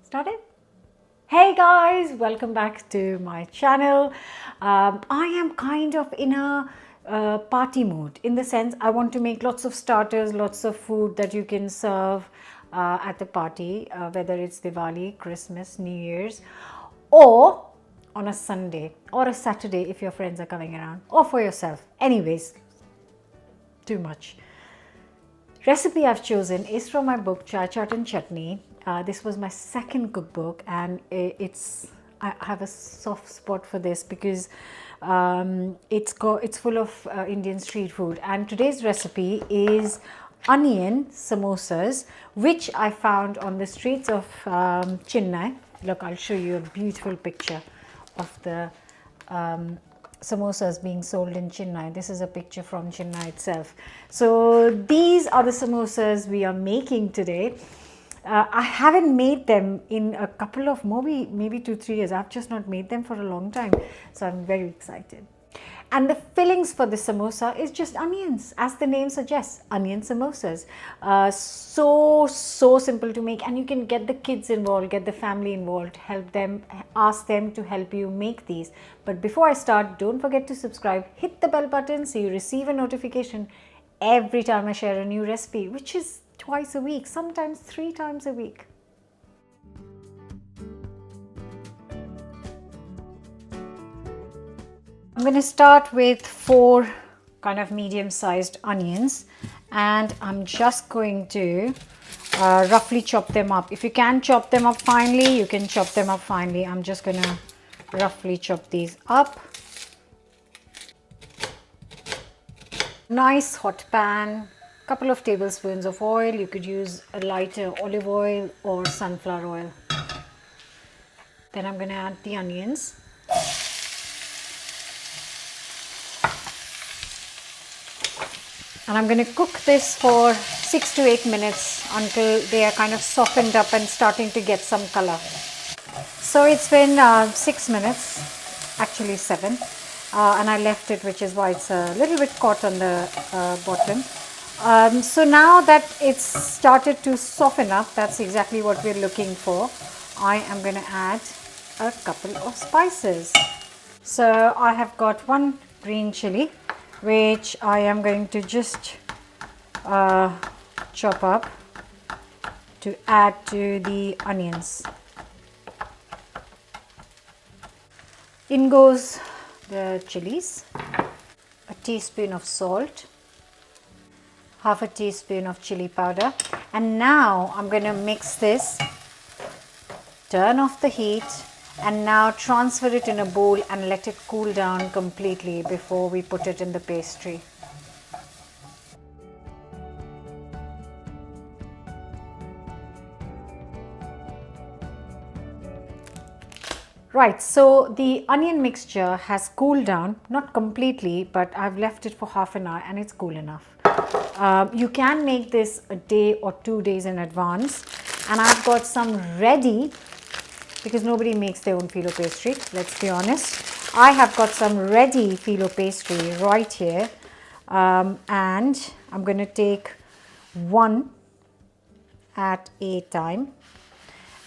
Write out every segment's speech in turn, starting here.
Started? Hey guys, welcome back to my channel. I am kind of in a party mood, in the sense I want to make lots of starters, lots of food that you can serve at the party, whether it's Diwali, Christmas, New Year's, or on a Sunday or a Saturday if your friends are coming around, or for yourself. Anyways, too much. Recipe I've chosen is from my book Chaat and Chutney. This was my second cookbook, and I have a soft spot for this because it's full of Indian street food. And today's recipe is onion samosas, which I found on the streets of Chennai. Look, I'll show you a beautiful picture of the samosas being sold in Chennai. This is a picture from Chennai itself. So these are the samosas we are making today. I haven't made them in a couple of maybe 2-3 years. I've just not made them for a long time, so I'm very excited. And the fillings for the samosa is just onions, as the name suggests, onion samosas. So simple to make, and you can get the kids involved, get the family involved, help them, ask them to help you make these. But before I start, don't forget to subscribe, hit the bell button so you receive a notification every time I share a new recipe, which is twice a week, sometimes 3 times a week. I'm going to start with 4 kind of medium-sized onions, and I'm just going to roughly chop them up. If you can chop them up finely, you can chop them up finely. I'm just going to roughly chop these up. Nice hot pan, couple of tablespoons of oil. You could use a lighter olive oil or sunflower oil. Then I'm going to add the onions. And I'm going to cook this for 6 to 8 minutes until they are kind of softened up and starting to get some color. So it's been 6 minutes, actually 7, and I left it, which is why it's a little bit caught on the bottom. So now that it's started to soften up, that's exactly what we're looking for. I am going to add a couple of spices. So I have got 1 green chili, which I am going to just chop up to add to the onions. In goes the chilies, a teaspoon of salt, half a teaspoon of chili powder, and now I'm going to mix this, turn off the heat, and now transfer it in a bowl and let it cool down completely before we put it in the pastry. Right, so the onion mixture has cooled down, not completely, but I've left it for half an hour and it's cool enough. You can make this a day or 2 days in advance, and I've got some ready, because nobody makes their own filo pastry, let's be honest. I have got some ready filo pastry right here, and I'm going to take 1 at a time,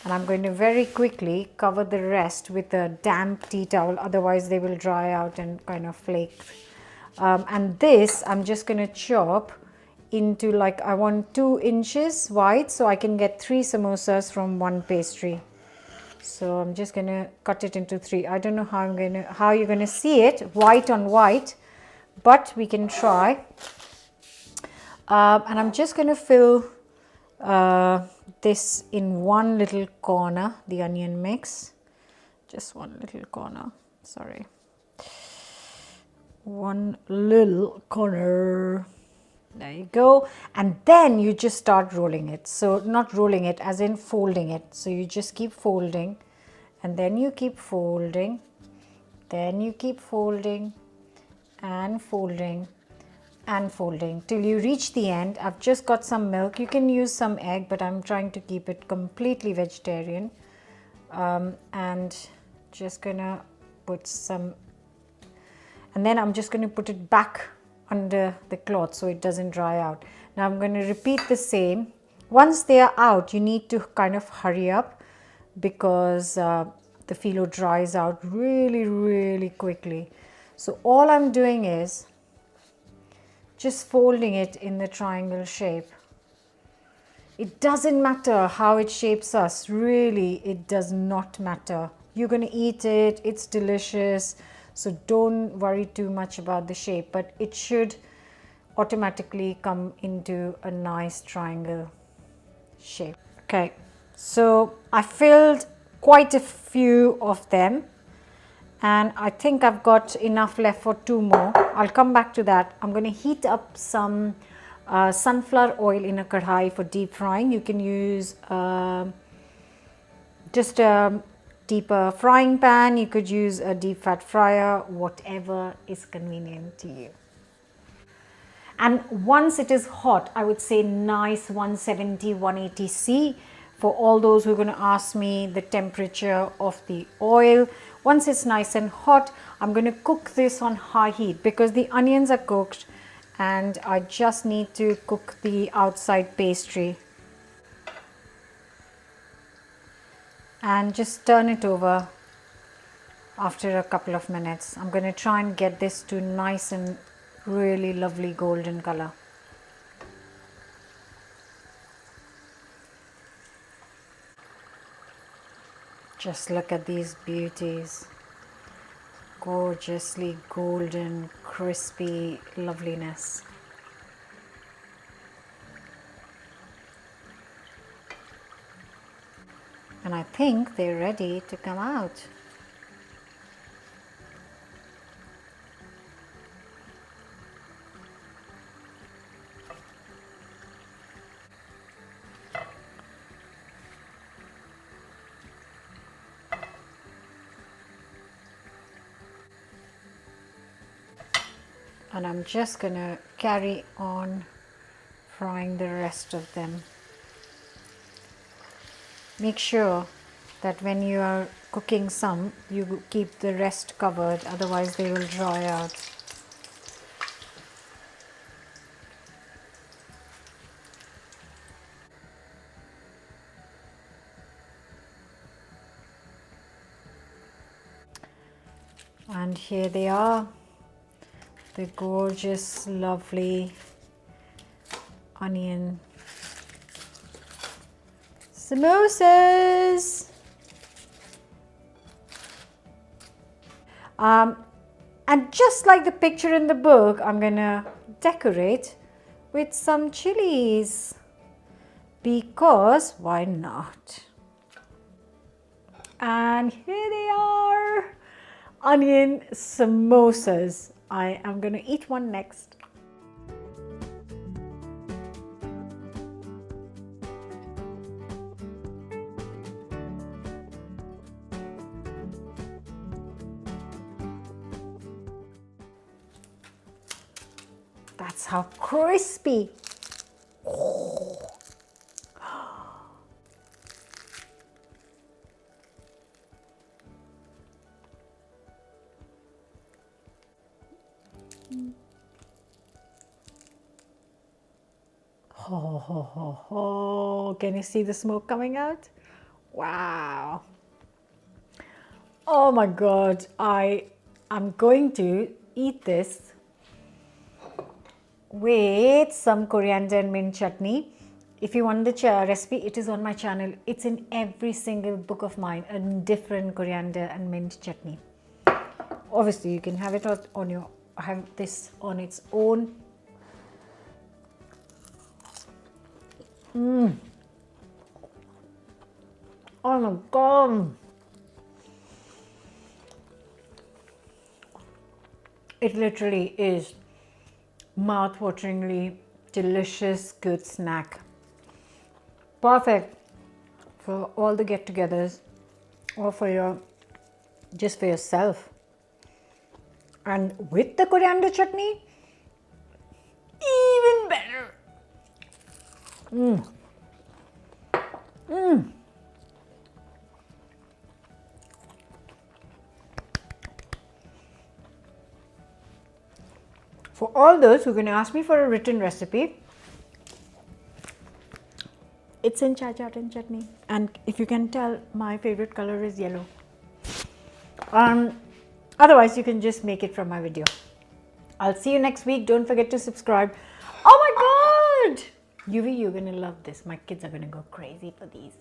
and I'm going to very quickly cover the rest with a damp tea towel, otherwise they will dry out and kind of flake. And this I'm just going to chop into, like, I want 2 inches wide so I can get 3 samosas from 1 pastry. So I'm just going to cut it into 3. I don't know how you're going to see it white on white, but we can try. And I'm just going to fill this in 1 little corner, the onion mix. Just 1 little corner, sorry. 1 little corner. There you go. And then you just start rolling it. So not rolling it, as in folding it. So you just keep folding, and then you keep folding, then you keep folding and folding and folding till you reach the end. I've just got some milk. You can use some egg, but I'm trying to keep it completely vegetarian. And just gonna put some, and then I'm just going to put it back under the cloth so it doesn't dry out. Now I'm going to repeat the same. Once they are out, you need to kind of hurry up because the filo dries out really quickly. So all I'm doing is just folding it in the triangle shape. It doesn't matter how it shapes us, really, it does not matter. You're going to eat it, it's delicious, so don't worry too much about the shape, but it should automatically come into a nice triangle shape. Okay, so I filled quite a few of them and I think I've got enough left for 2 more. I'll come back to that. I'm going to heat up some sunflower oil in a kadhai for deep frying. You can use just a deeper frying pan, you could use a deep fat fryer, whatever is convenient to you. And once it is hot, I would say nice 170, 180 C. For all those who are going to ask me the temperature of the oil, once it's nice and hot, I'm going to cook this on high heat because the onions are cooked and I just need to cook the outside pastry. And just turn it over after a couple of minutes. I'm going to try and get this to nice and really lovely golden color. Just look at these beauties. Gorgeously golden, crispy loveliness. And I think they're ready to come out. And I'm just gonna carry on frying the rest of them. Make sure that when you are cooking some, you keep the rest covered, otherwise they will dry out. And here they are, the gorgeous, lovely onion samosas. And just like the picture in the book, I'm gonna decorate with some chilies because why not? And here they are, onion samosas. I am gonna eat one next. That's how crispy. Oh. Ho, ho, ho, ho. Can you see the smoke coming out? Wow. Oh my God. I am going to eat this with some coriander and mint chutney. If you want the recipe, it is on my channel. It's in every single book of mine, a different coriander and mint chutney. Obviously, you can have it on your, have this on its own. Oh my God. It literally is mouth-wateringly delicious, good snack. Perfect for all the get-togethers or for your, just for yourself. And with the coriander chutney, even better. For all those who are going to ask me for a written recipe, It's in Chaat and Chutney. And if you can tell, my favorite color is yellow. Otherwise, you can just make it from my video. I'll see you next week. Don't forget to subscribe. Oh my God! Yuvi, you're gonna love this. My kids are gonna go crazy for these.